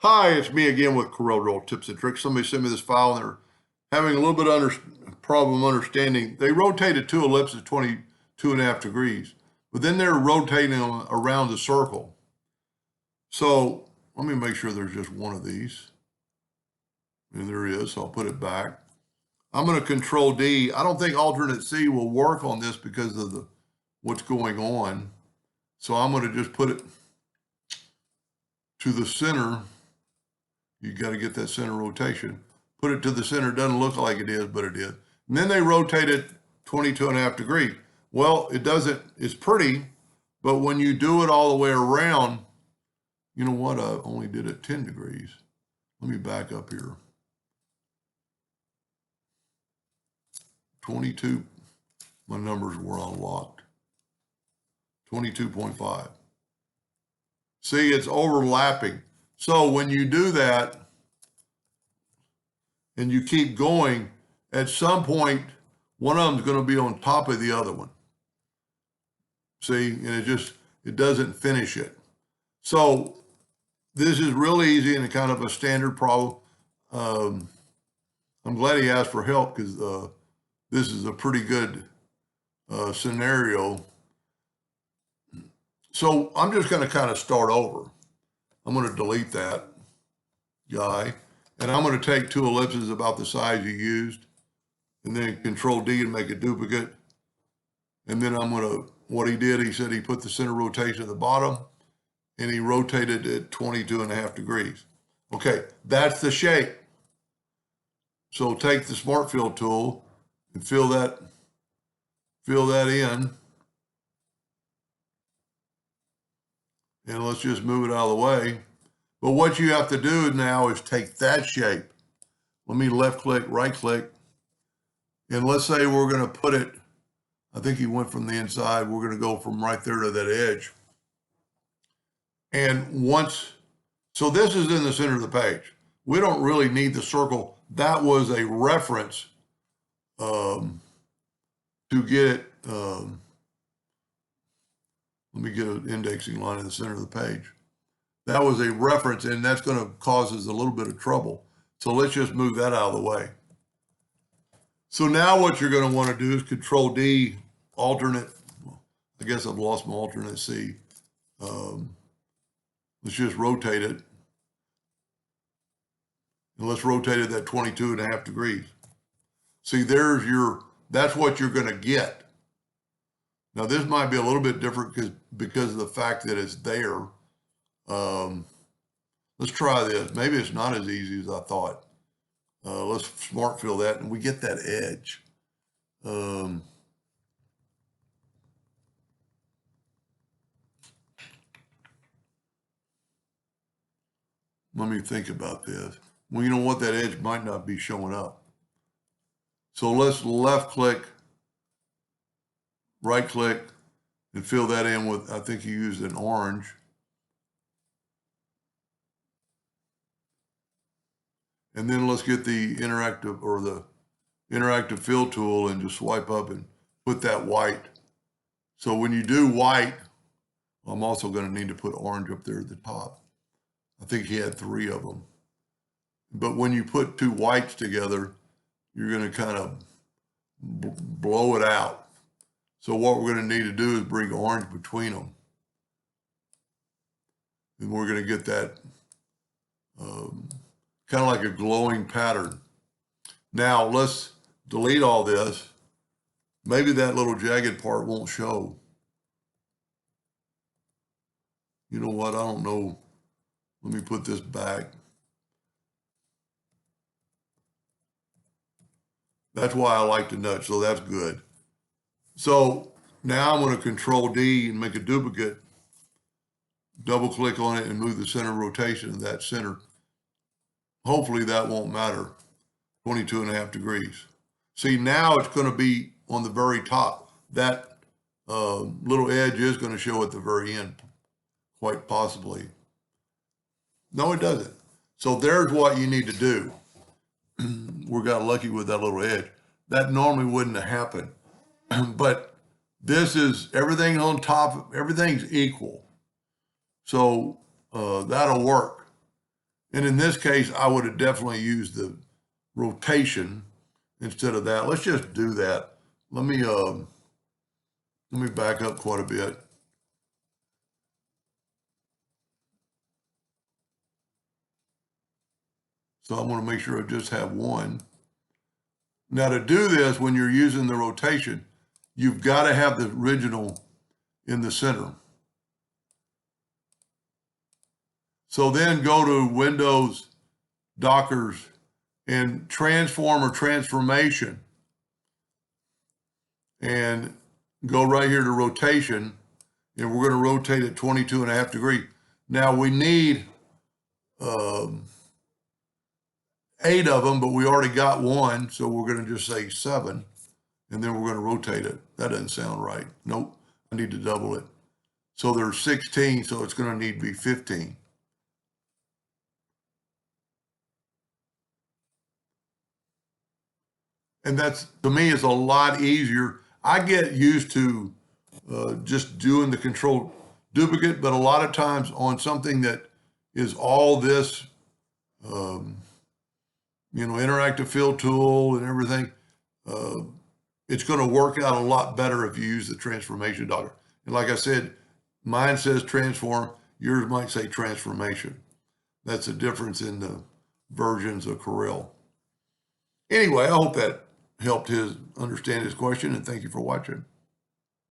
Hi, it's me again with Corel Draw Tips and Tricks. Somebody sent me this file and they're having a little bit of problem understanding. They rotated two ellipses 22.5 degrees, but then they're rotating them around the circle. So let me make sure there's just one of these. And there is, so I'll put it back. I'm going to Control D. I don't think alternate C will work on this because of what's going on. So I'm going to just put it to the center. You got to get that center rotation. Put it to the center. Doesn't look like it is, but it is. And then they rotate it 22.5 degrees. Well, it doesn't, it's pretty, but when you do it all the way around, you know what? I only did it 10 degrees. Let me back up here. 22, my numbers were unlocked. 22.5. See, it's overlapping. So when you do that and you keep going, at some point, one of them is going to be on top of the other one. See, and it doesn't finish it. So this is really easy and kind of a standard problem. I'm glad he asked for help because this is a pretty good scenario. So I'm just going to kind of start over. I'm going to delete that guy, and I'm going to take two ellipses about the size you used, and then Control D to make a duplicate. And then I'm going to, what he did, he said he put the center rotation at the bottom, and he rotated it 22.5 degrees. Okay, that's the shape. So take the Smart Fill tool and fill that in. And let's just move it out of the way. But what you have to do now is take that shape. Let me left click, right click. And let's say we're going to put it, I think he went from the inside. We're going to go from right there to that edge. And so this is in the center of the page. We don't really need the circle. That was a reference to get it. Let me get an indexing line in the center of the page. That was a reference, and that's going to cause us a little bit of trouble. So let's just move that out of the way. So now what you're going to want to do is Control D, alternate. I guess I've lost my alternate C. Let's just rotate it. And let's rotate it at 22.5 degrees. See, that's what you're going to get. Now this might be a little bit different because of the fact that it's there. Let's try this. Maybe it's not as easy as I thought. Let's Smart Fill that, and we get that edge. Let me think about this. Well, you know what? That edge might not be showing up. So let's left click, right click, and fill that in with, I think you used an orange. And then let's get the interactive fill tool and just swipe up and put that white. So when you do white, I'm also going to need to put orange up there at the top. I think he had 3 of them. But when you put 2 whites together, you're going to kind of blow it out. So what we're going to need to do is bring orange between them. And we're going to get that kind of like a glowing pattern. Now let's delete all this. Maybe that little jagged part won't show. You know what? I don't know. Let me put this back. That's why I like to nudge, so that's good. So now I'm going to Control D and make a duplicate. Double click on it and move the center rotation of that center. Hopefully that won't matter. 22.5 degrees. See, now it's going to be on the very top. That little edge is going to show at the very end, quite possibly. No, it doesn't. So there's what you need to do. We got lucky with that little edge. That normally wouldn't have happened. But this is everything on top, everything's equal. So that'll work. And in this case, I would have definitely used the rotation instead of that. Let's just do that. Let me back up quite a bit. So I want to make sure I just have one. Now to do this, when you're using the rotation, you've got to have the original in the center. So then go to Windows, Dockers, and Transform or Transformation. And go right here to Rotation. And we're going to rotate at 22.5 degrees. Now we need 8 of them, but we already got one. So we're going to just say 7. And then we're going to rotate it. That doesn't sound right. Nope. I need to double it. So there's 16, so it's going to need to be 15. And that's, to me, is a lot easier. I get used to just doing the control duplicate, but a lot of times on something that is all this, interactive fill tool and everything, it's going to work out a lot better if you use the transformation docker. And like I said, mine says transform, yours might say transformation. That's the difference in the versions of Corel. Anyway, I hope that helped his understand his question, and thank you for watching.